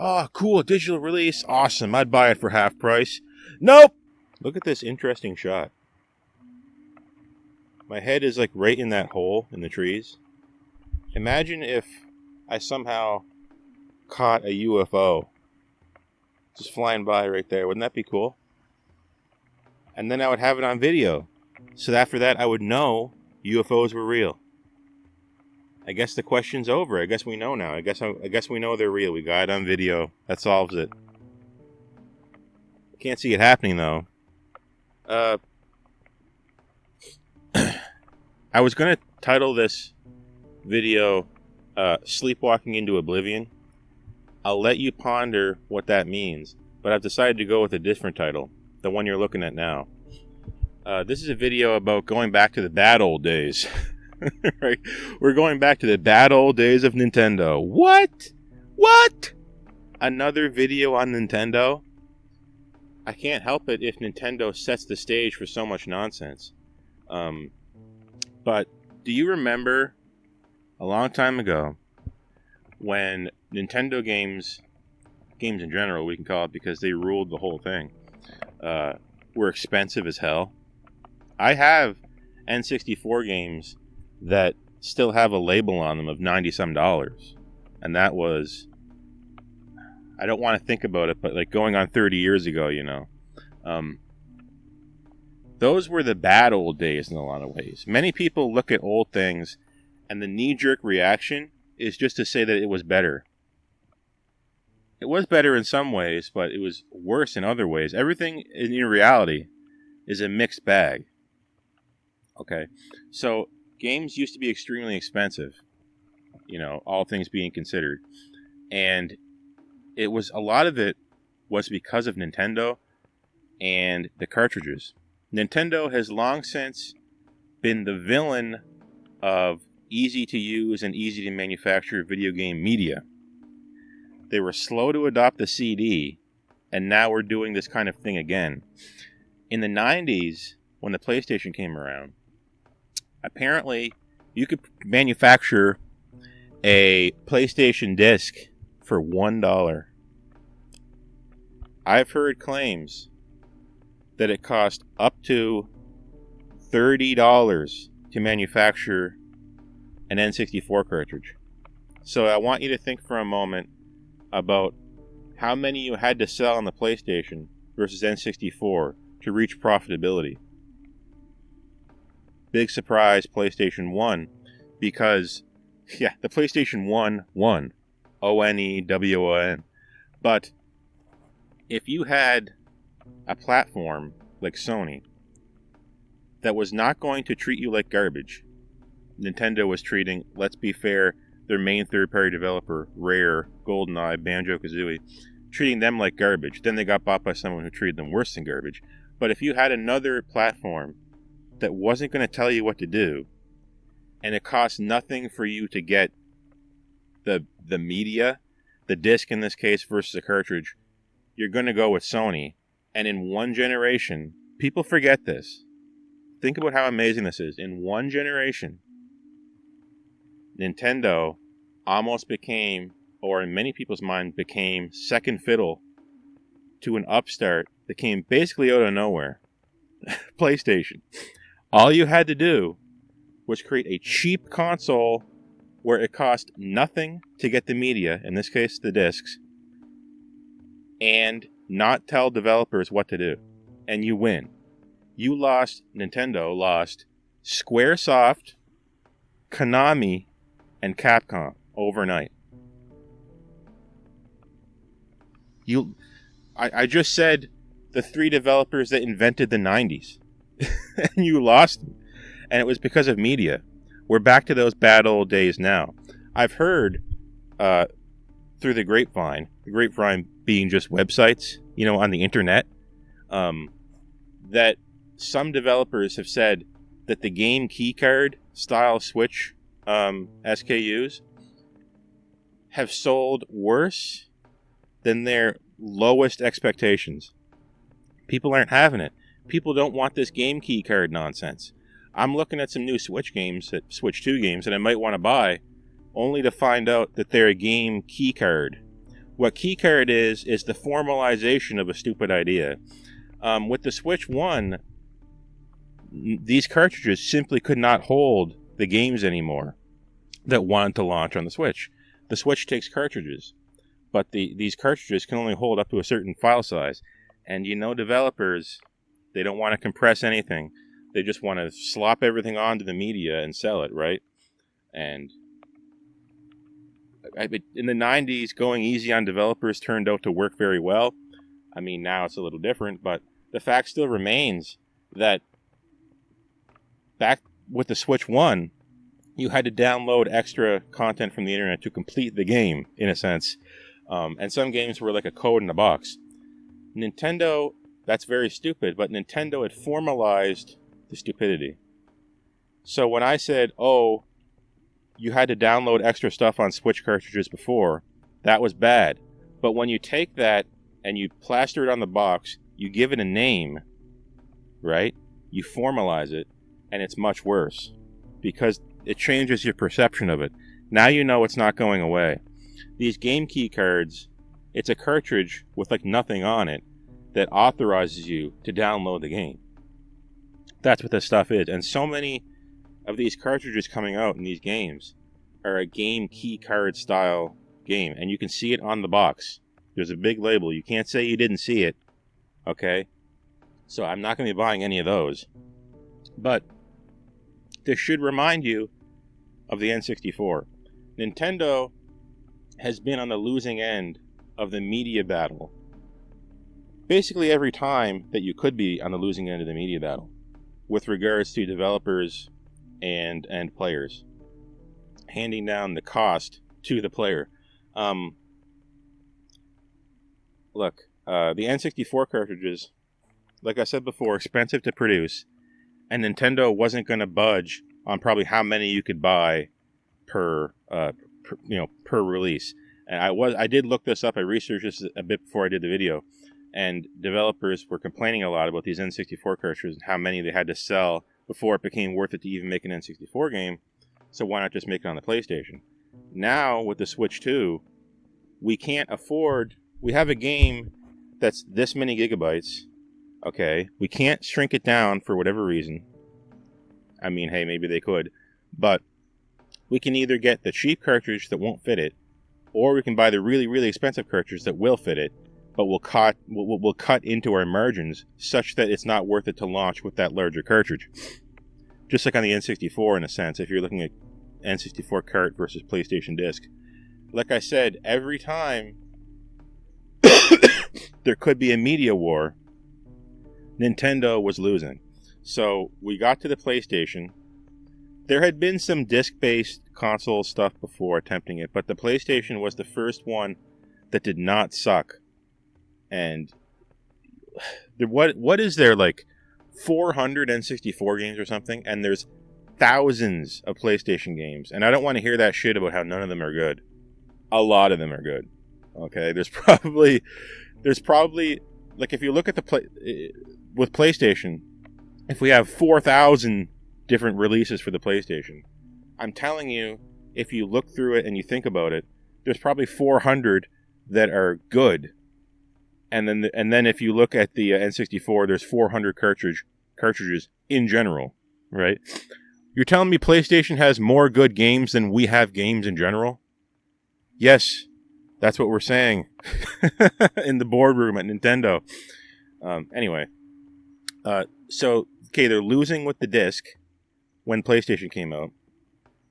Oh, cool, digital release. Awesome, I'd buy it for half price. Nope! Look at this interesting shot. My head is like right in that hole in the trees. Imagine if I somehow caught a UFO just flying by right there. Wouldn't that be cool? And then I would have it on video. So after that, I would know UFOs were real. I guess the question's over. I guess we know now. I guess we know they're real. We got it on video. That solves it. Can't see it happening though. I was gonna title this video "Sleepwalking into Oblivion." I'll let you ponder what that means, but I've decided to go with a different title, the one you're looking at now. This is a video about going back to the bad old days. Right? We're going back to the bad old days of Nintendo. What? Another video on Nintendo? I can't help it if Nintendo sets the stage for so much nonsense. But do you remember a long time ago when Nintendo games in general, we can call it because they ruled the whole thing, were expensive as hell? I have N64 games that still have a label on them of $90-some. And that was, I don't want to think about it, but like going on 30 years ago, you know. Those were the bad old days in a lot of ways. Many people look at old things and the knee-jerk reaction is just to say that it was better. It was better in some ways, but it was worse in other ways. Everything in reality is a mixed bag. Okay, so games used to be extremely expensive, you know, all things being considered. And it was, a lot of it was because of Nintendo and the cartridges. Nintendo has long since been the villain of easy to use and easy to manufacture video game media. They were slow to adopt the CD, and now we're doing this kind of thing again. In the 90s, when the PlayStation came around, apparently you could manufacture a PlayStation disc for $1. I've heard claims that it cost up to $30 to manufacture an N64 cartridge. So I want you to think for a moment about how many you had to sell on the PlayStation versus N64 to reach profitability. Big surprise, PlayStation 1, because, yeah, the PlayStation 1 won. ONEWON. But if you had a platform like Sony that was not going to treat you like garbage, Nintendo was treating, let's be fair, their main third-party developer, Rare, GoldenEye, Banjo-Kazooie, treating them like garbage. Then they got bought by someone who treated them worse than garbage. But if you had another platform that wasn't going to tell you what to do, and it cost nothing for you to get the media, the disc in this case versus a cartridge, you're going to go with Sony. And in one generation, people forget this. Think about how amazing this is. In one generation, Nintendo almost became, or in many people's mind, became second fiddle to an upstart that came basically out of nowhere. PlayStation. All you had to do was create a cheap console where it cost nothing to get the media, in this case the discs, and not tell developers what to do. And you win. Nintendo lost Squaresoft, Konami, and Capcom overnight. I just said the three developers that invented the 90s. And you lost them. And it was because of media. We're back to those bad old days now. I've heard through the grapevine being just websites, you know, on the internet, that some developers have said that the game keycard style Switch SKUs have sold worse than their lowest expectations. People aren't having it. People don't want this game keycard nonsense. I'm looking at some new Switch games, Switch 2 games, that I might want to buy, only to find out that they're a game keycard, What keycard is the formalization of a stupid idea. With the Switch 1, these cartridges simply could not hold the games anymore that wanted to launch on the Switch. The Switch takes cartridges, but these cartridges can only hold up to a certain file size. And developers, they don't want to compress anything. They just want to slop everything onto the media and sell it, right? And in the 90s, going easy on developers turned out to work very well. I mean, now it's a little different, but the fact still remains that back with the Switch 1, you had to download extra content from the internet to complete the game, in a sense. And some games were like a code in a box. Nintendo, that's very stupid, but Nintendo had formalized the stupidity. So when I said, oh, you had to download extra stuff on Switch cartridges before, that was bad. But when you take that and you plaster it on the box, you give it a name, right? You formalize it, and it's much worse because it changes your perception of it. Now you know it's not going away. These game key cards, it's a cartridge with like nothing on it that authorizes you to download the game. That's what this stuff is. And so many of these cartridges coming out in these games are a game key card style game, and you can see it on the box. There's a big label. You can't say you didn't see it. Okay? So I'm not going to be buying any of those. But this should remind you of the N64. Nintendo has been on the losing end of the media battle basically every time that you could be on the losing end of the media battle with regards to developers and players, handing down the cost to the player. Look, the N64 cartridges, like I said before, expensive to produce, and Nintendo wasn't going to budge on probably how many you could buy per release. And I did look this up. I researched this a bit before I did the video, and developers were complaining a lot about these N64 cartridges and how many they had to sell before it became worth it to even make an N64 game. So why not just make it on the PlayStation? Now with the Switch 2, we can't afford. We have a game that's this many gigabytes. Okay, we can't shrink it down for whatever reason. I mean, hey, maybe they could, but we can either get the cheap cartridge that won't fit it, or we can buy the really, really expensive cartridge that will fit it, but will cut into our margins such that it's not worth it to launch with that larger cartridge. Just like on the N64, in a sense, if you're looking at N64 cart versus PlayStation disc. Like I said, every time there could be a media war, Nintendo was losing. So we got to the PlayStation. There had been some disc-based console stuff before attempting it, but the PlayStation was the first one that did not suck. And what is there, like 400 N64 games or something? And there's thousands of PlayStation games. And I don't want to hear that shit about how none of them are good. A lot of them are good. Okay, there's probably like if you look at with PlayStation, if we have 4,000 different releases for the PlayStation, I'm telling you, if you look through it and you think about it, there's probably 400 that are good. And then if you look at the N64, there's 400 cartridges in general, right? You're telling me PlayStation has more good games than we have games in general? Yes, that's what we're saying in the boardroom at Nintendo. Anyway, so, okay, they're losing with the disc when PlayStation came out.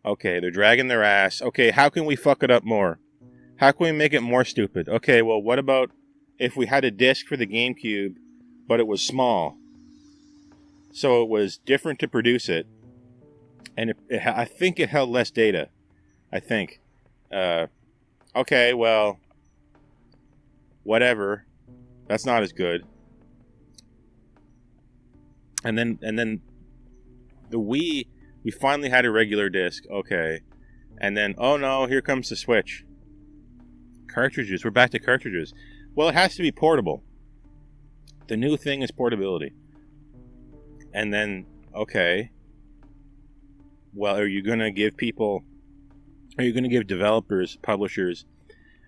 Okay, they're dragging their ass. Okay, how can we fuck it up more? How can we make it more stupid? Okay, well, what about if we had a disc for the GameCube, but it was small? So it was different to produce it, and I think it held less data. I think. Okay, well, whatever. That's not as good. And then the Wii, we finally had a regular disc. Okay. And then, oh no, here comes the Switch. Cartridges. We're back to cartridges. Well, it has to be portable. The new thing is portability. And then, okay. Well, are you going to give developers, publishers,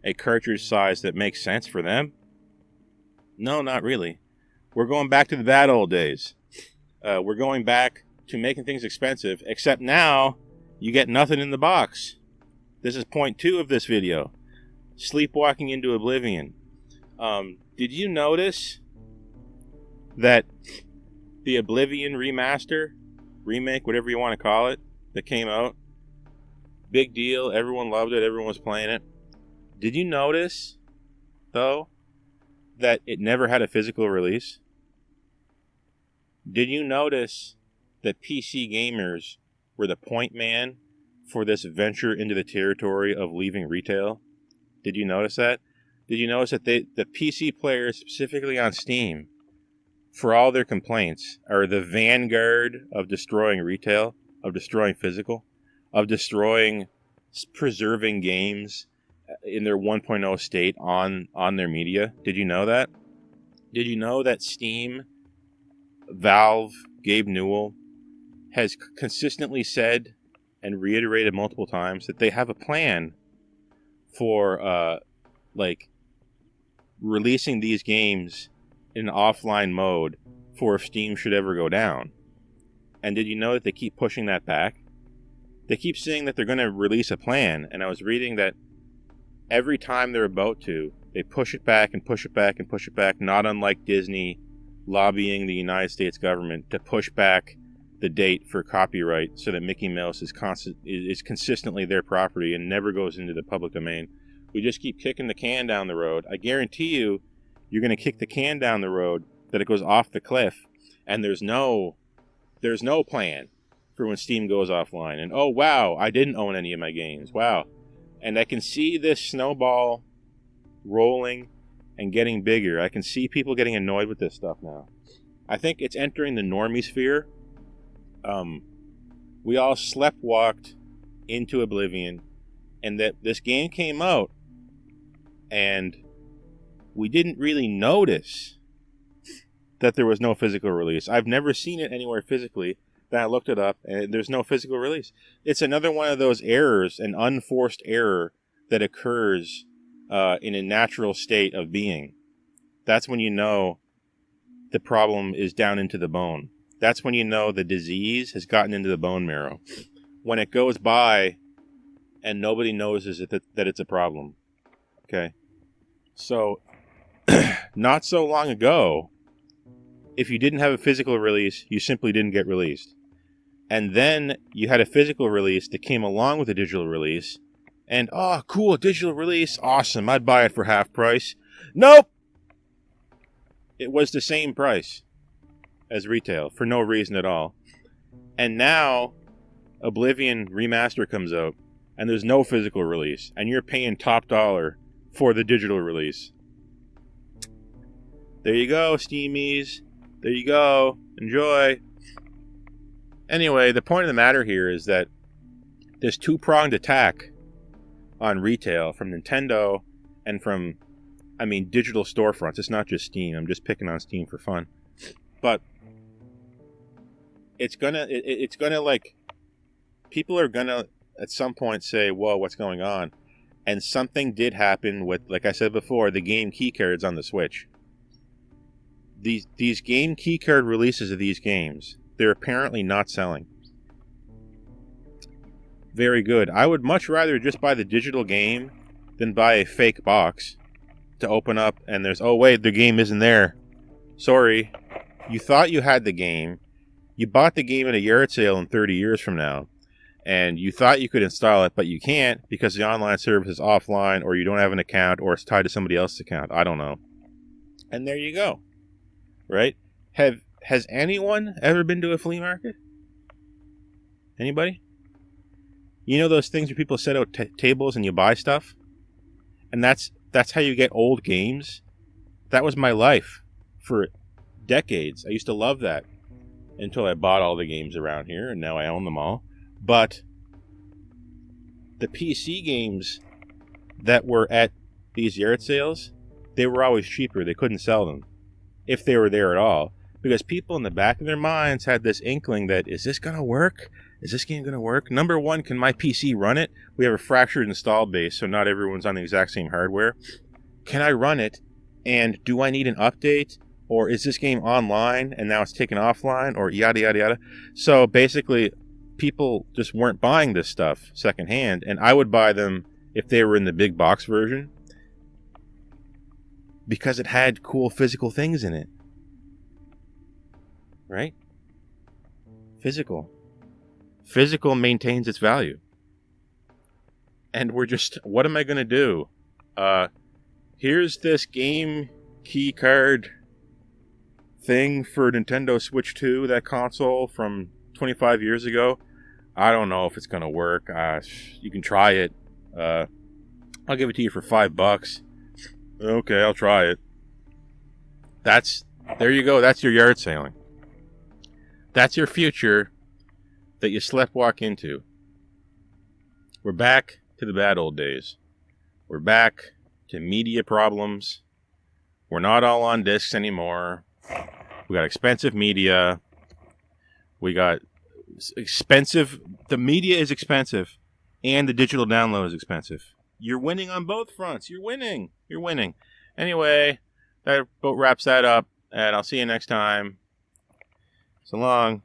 a cartridge size that makes sense for them? No, not really. We're going back to the bad old days. We're going back to making things expensive, except now you get nothing in the box. This is point 2 of this video. Sleepwalking into oblivion. Did you notice that the Oblivion remaster, remake, whatever you want to call it, that came out, big deal, everyone loved it, everyone was playing it. Did you notice, though, that it never had a physical release? Did you notice that PC gamers were the point man for this venture into the territory of leaving retail? Did you notice that? Did you notice that the PC players, specifically on Steam, for all their complaints, are the vanguard of destroying retail, of destroying physical, of destroying, preserving games in their 1.0 state on their media? Did you know that? Did you know that Steam, Valve, Gabe Newell, has consistently said and reiterated multiple times that they have a plan for, releasing these games in an offline mode for if Steam should ever go down? And did you know that they keep pushing that back? They keep saying that they're going to release a plan, and I was reading that every time they're about to, they push it back and push it back and push it back, not unlike Disney lobbying the United States government to push back the date for copyright so that Mickey Mouse is consistently their property and never goes into the public domain. We just keep kicking the can down the road. I guarantee you, you're going to kick the can down the road that it goes off the cliff, and there's no plan for when Steam goes offline. And oh wow, I didn't own any of my games. Wow. And I can see this snowball rolling and getting bigger. I can see people getting annoyed with this stuff now. I think it's entering the normie sphere. We all sleptwalked into oblivion, and that this game came out, and we didn't really notice that there was no physical release. I've never seen it anywhere physically. Then I looked it up, and there's no physical release. It's another one of those errors, an unforced error that occurs in a natural state of being. That's when you know the problem is down into the bone. That's when you know the disease has gotten into the bone marrow. When it goes by and nobody notices that it's a problem. Okay? So, not so long ago, if you didn't have a physical release, you simply didn't get released. And then you had a physical release that came along with a digital release. And, oh, cool, digital release, awesome, I'd buy it for half price. Nope! It was the same price as retail for no reason at all. And now Oblivion Remaster comes out and there's no physical release and you're paying top dollar for the digital release. There you go, Steamies. There you go. Enjoy. Anyway, the point of the matter here is that this two-pronged attack on retail from Nintendo and from, digital storefronts. It's not just Steam. I'm just picking on Steam for fun. But it's gonna people are gonna at some point say, whoa, what's going on? And something did happen with, like I said before, the game keycards on the Switch. These game keycard releases of these games, they're apparently not selling. Very good. I would much rather just buy the digital game than buy a fake box to open up and there's, oh wait, the game isn't there. Sorry. You thought you had the game. You bought the game at a yard sale in 30 years from now. And you thought you could install it, but you can't because the online service is offline or you don't have an account or it's tied to somebody else's account. I don't know. And there you go. Right? Has anyone ever been to a flea market? Anybody? You know those things where people set out tables and you buy stuff? And that's how you get old games? That was my life for decades. I used to love that until I bought all the games around here and now I own them all. But the PC games that were at these yard sales, they were always cheaper. They couldn't sell them if they were there at all. Because people in the back of their minds had this inkling that, is this going to work? is this game going to work? Number one, can my PC run it? We have a fractured install base, so not everyone's on the exact same hardware. Can I run it? And do I need an update? Or is this game online and now it's taken offline? Or yada, yada, yada. So basically, people just weren't buying this stuff secondhand. And I would buy them if they were in the big box version, because it had cool physical things in it. Right? Physical. Physical maintains its value. And we're just, what am I going to do? Here's this game key card thing for Nintendo Switch 2, that console from 25 years ago. I don't know if it's going to work. You can try it. I'll give it to you for $5. Okay, I'll try it. There you go. That's your yard sailing. That's your future that you sleptwalk into. We're back to the bad old days. We're back to media problems. We're not all on discs anymore. We got expensive media. We got expensive. The media is expensive, and the digital download is expensive. You're winning on both fronts. You're winning. You're winning. Anyway, that about wraps that up, and I'll see you next time. So long.